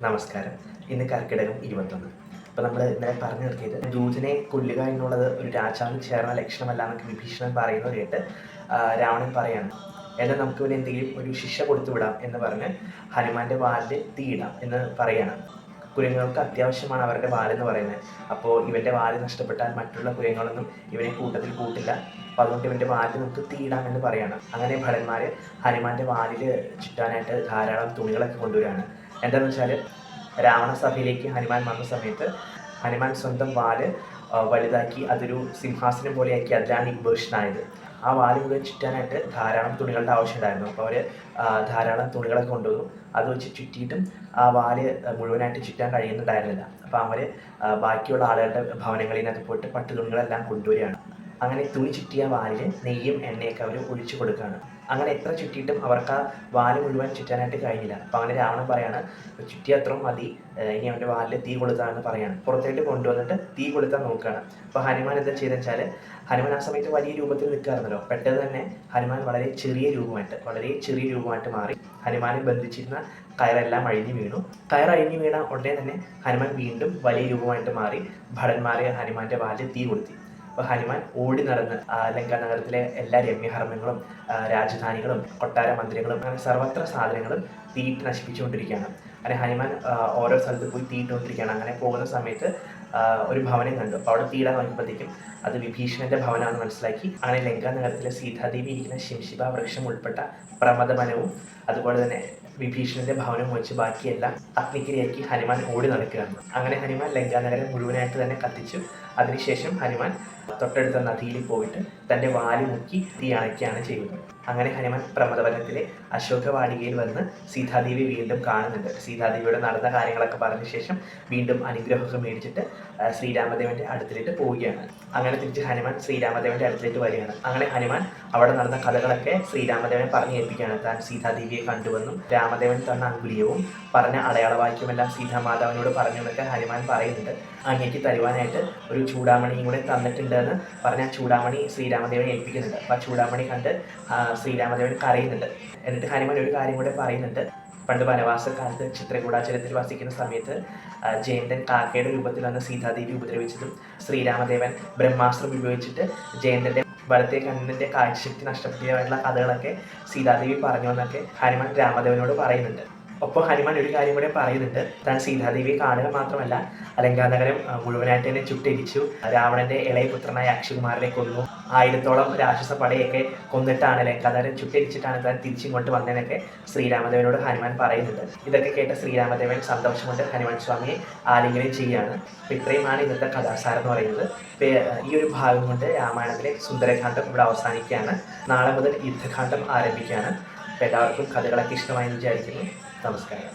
നമസ്കാരം. ഇന്ന് കർക്കിടകം 21. അപ്പോൾ നമ്മൾ ഇന്നലെ പറഞ്ഞു നിർത്തിയത് ദൂതനെ കൊല്ലുക എന്നുള്ളത് ഒരു രാജാവിന് ചേർന്ന ലക്ഷണമല്ല എന്നൊക്കെ വിഭീഷണൻ പറയുന്നത് കേട്ട് രാവണൻ പറയാണ്, എന്നാൽ നമുക്ക് ഇവന് എന്തെങ്കിലും ഒരു ശിക്ഷ കൊടുത്തു വിടാം എന്ന് പറഞ്ഞ് ഹനുമാന്റെ വാലിൽ തീയിടാം എന്ന് പറയാണ്. കുരങ്ങുകൾക്ക് അത്യാവശ്യമാണ് അവരുടെ വാലെന്ന് പറയുന്നത്. അപ്പോൾ ഇവൻ്റെ വാല് നഷ്ടപ്പെട്ടാൽ മറ്റുള്ള കുരങ്ങുകളൊന്നും ഇവനെ കൂട്ടത്തിൽ കൂട്ടില്ല. അപ്പോൾ അതുകൊണ്ട് ഇവൻ്റെ വാലിൽ നമുക്ക് തീയിടാം എന്ന് പറയാണ്. അങ്ങനെ ഭടന്മാർ ഹനുമാന്റെ വാലിൽ ചുറ്റാനായിട്ട് ധാരാളം തുണികളൊക്കെ കൊണ്ടുവരികയാണ്. എന്താണെന്ന് വെച്ചാൽ രാവണ സഭയിലേക്ക് ഹനുമാൻ വന്ന സമയത്ത് ഹനുമാൻ സ്വന്തം വാല് വലുതാക്കി അതൊരു സിംഹാസനം പോലെയാക്കി അതിലാണ് ഇൻവേർഷനായത്. ആ വാല് മുഴുവൻ ചുറ്റാനായിട്ട് ധാരാളം തുണികളുടെ ആവശ്യമുണ്ടായിരുന്നു. അപ്പോൾ അവർ ധാരാളം തുണികളൊക്കെ കൊണ്ടുവന്നു. അത് വെച്ച് ചുറ്റിയിട്ടും ആ വാല് മുഴുവനായിട്ട് ചുറ്റാൻ കഴിയുന്നുണ്ടായിരുന്നില്ല. അപ്പോൾ അവർ ബാക്കിയുള്ള ആളുകളുടെ ഭവനങ്ങളിൽ നിന്നൊക്കെ പോയിട്ട് പട്ടുതുണികളെല്ലാം കൊണ്ടുവരികയാണ്. അങ്ങനെ തുണി ചുറ്റിയ വാലിൽ നെയ്യും എണ്ണയൊക്കെ അവർ ഒഴിച്ചു കൊടുക്കുകയാണ്. അങ്ങനെ എത്ര ചുറ്റിയിട്ടും അവർക്ക് ആ വാല് മുഴുവൻ ചുറ്റാനായിട്ട് കഴിഞ്ഞില്ല. അപ്പോൾ അങ്ങനെ രാവണൻ പറയാണ്, ചുറ്റിയ അത്രയും മതി, ഇനി അവൻ്റെ വാലിൽ തീ കൊളുത്താമെന്ന് പറയാണ്. പുറത്തേട്ട് കൊണ്ടുവന്നിട്ട് തീ കൊളുത്താൻ നോക്കുകയാണ്. അപ്പോൾ ഹനുമാൻ എന്താ ചെയ്തെന്ന് വെച്ചാൽ, ഹനുമാൻ ആ സമയത്ത് വലിയ രൂപത്തിൽ നിൽക്കാറുണ്ടല്ലോ, പെട്ടെന്ന് തന്നെ ഹനുമാൻ വളരെ ചെറിയ രൂപമായിട്ട് മാറി. ഹനുമാനെ ബന്ധിച്ചിരുന്ന കയറെല്ലാം അഴിഞ്ഞു വീണു. കയറഴിഞ്ഞു വീണ ഉടനെ തന്നെ ഹനുമാൻ വീണ്ടും വലിയ രൂപമായിട്ട് മാറി ഭടന്മാരെ ഹനുമാന്റെ വാലിൽ തീ കൊളുത്തി. അപ്പോൾ ഹനുമാൻ ഓടി നടന്ന് ലങ്കാ നഗരത്തിലെ എല്ലാ രമ്യഹർമ്മങ്ങളും രാജധാനികളും കൊട്ടാര മന്ദിരങ്ങളും അങ്ങനെ സർവത്ര സാധനങ്ങളും തീയിട്ട് നശിപ്പിച്ചുകൊണ്ടിരിക്കുകയാണ്. അങ്ങനെ ഹനുമാൻ ഓരോ സ്ഥലത്ത് പോയി തീയിട്ടുകൊണ്ടിരിക്കുകയാണ്. അങ്ങനെ പോകുന്ന സമയത്ത് ഒരു ഭവനം കണ്ടു. അപ്പോൾ അവിടെ തീയിടാൻ നോക്കിയപ്പോഴത്തേക്കും അത് വിഭീഷണന്റെ ഭവനമാണെന്ന് മനസ്സിലാക്കി. അങ്ങനെ ലങ്കാ നഗരത്തിലെ സീതാദേവി ഇരിക്കുന്ന ശിംശിബ വൃക്ഷം ഉൾപ്പെട്ട പ്രമദവനവും അതുപോലെ തന്നെ വിഭീഷണന്റെ ഭവനം വെച്ച് ബാക്കിയെല്ലാം അഗ്നിക്കിരയാക്കി ഹനുമാൻ ഓടി നടക്കുകയാണ്. അങ്ങനെ ഹനുമാൻ ലങ്കാ നഗരം മുഴുവനായിട്ട് തന്നെ കത്തിച്ചു. അതിനുശേഷം ഹനുമാൻ തൊട്ടടുത്ത നദിയിൽ പോയിട്ട് തൻ്റെ വാല് മുക്കി തീ അണയ്ക്കുകയാണ് ചെയ്യുന്നത്. അങ്ങനെ ഹനുമാൻ പ്രമദവനത്തിലെ അശോകവാടികയിൽ വന്ന് സീതാദേവി വീണ്ടും കാണുന്നുണ്ട്. സീതാദേവിയോട് നടന്ന കാര്യങ്ങളൊക്കെ പറഞ്ഞ ശേഷം വീണ്ടും അനുഗ്രഹമൊക്കെ മേടിച്ചിട്ട് ശ്രീരാമദേവന്റെ അടുത്തിലേക്ക് പോവുകയാണ്. അങ്ങനെ തിരിച്ച് ഹനുമാൻ ശ്രീരാമദേവന്റെ അടുത്തിലേക്ക് വരികയാണ്. അങ്ങനെ ഹനുമാൻ അവിടെ നടന്ന കഥകളൊക്കെ ശ്രീരാമദേവനെ പറഞ്ഞു ഏൽപ്പിക്കുകയാണ്. താൻ സീതാദേവിയെ കണ്ടുവന്നും രാമദേവൻ തന്ന അങ്കുലിയവും പറഞ്ഞ അടയാളവാക്യമെല്ലാം സീതാമാതാവിനോട് പറഞ്ഞു എന്നൊക്കെ ഹനുമാൻ പറയുന്നുണ്ട്. അങ്ങേക്ക് തരുവാനായിട്ട് ഒരു ചൂടാമണിയും കൂടെ തന്നിട്ടുണ്ട് എന്ന് പറഞ്ഞ ചൂടാമണി ശ്രീരാമദേവനെ ഏൽപ്പിക്കുന്നുണ്ട്. അപ്പോൾ ആ ചൂടാമണി കണ്ട് ശ്രീരാമദേവൻ കരയുന്നുണ്ട്. എന്നിട്ട് ഹനുമാൻ ഒരു കാര്യം കൂടെ പറയുന്നുണ്ട്. പണ്ട് വനവാസക്കാലത്ത് ചിത്രകൂടാചലത്തിൽ വസിക്കുന്ന സമയത്ത് ജയന്തൻ കാക്കയുടെ രൂപത്തിൽ വന്ന് സീതാദേവി ഉപദ്രവിച്ചതും ശ്രീരാമദേവൻ ബ്രഹ്മാസ്ത്രം ഉപയോഗിച്ചിട്ട് ജയന്തന്റെ വലത്തെ കണ്ണിന്റെ കാഴ്ചശക്തി നഷ്ടപ്പെട്ടതായിട്ടുള്ള കഥകളൊക്കെ സീതാദേവി പറഞ്ഞു എന്നൊക്കെ ഹനുമാൻ രാമദേവനോട് പറയുന്നുണ്ട്. ഒപ്പം ഹനുമാൻ ഒരു കാര്യം കൂടെ പറയുന്നുണ്ട്. താൻ സീതാദേവിയെ കാണുക മാത്രമല്ല ലങ്കാനഗരം മുഴുവനായിട്ട് തന്നെ ചുട്ടരിച്ചു. രാവണന്റെ ഇളയ പുത്രനായ അക്ഷകുമാരനെ കൊന്നു. 1000-ഓളം രാക്ഷസ പടയൊക്കെ കൊന്നിട്ടാണ് ലങ്കാനഗരം ചുട്ടരിച്ചിട്ടാണ് താൻ തിരിച്ചിങ്ങോട്ട് വന്നതെന്നൊക്കെ ശ്രീരാമദേവനോട് ഹനുമാൻ പറയുന്നുണ്ട്. ഇതൊക്കെ കേട്ട ശ്രീരാമദേവൻ സന്തോഷം കൊണ്ട് ഹനുമാൻ സ്വാമിയെ ആലിംഗനം ചെയ്യുകയാണ്. അപ്പോൾ ഇത്രയുമാണ് ഇന്നത്തെ കഥാസാരം എന്ന് പറയുന്നത്. ഈ ഒരു ഭാഗം കൊണ്ട് രാമായണത്തിലെ സുന്ദരകാന്ഡം ഇവിടെ അവസാനിക്കുകയാണ്. നാളെ മുതൽ യുദ്ധകാന്ഡം ആരംഭിക്കുകയാണ്. അപ്പോൾ എല്ലാവർക്കും കഥകളൊക്കെ ഇഷ്ടമായി വിചാരിക്കുന്നു. നമസ്കാരം.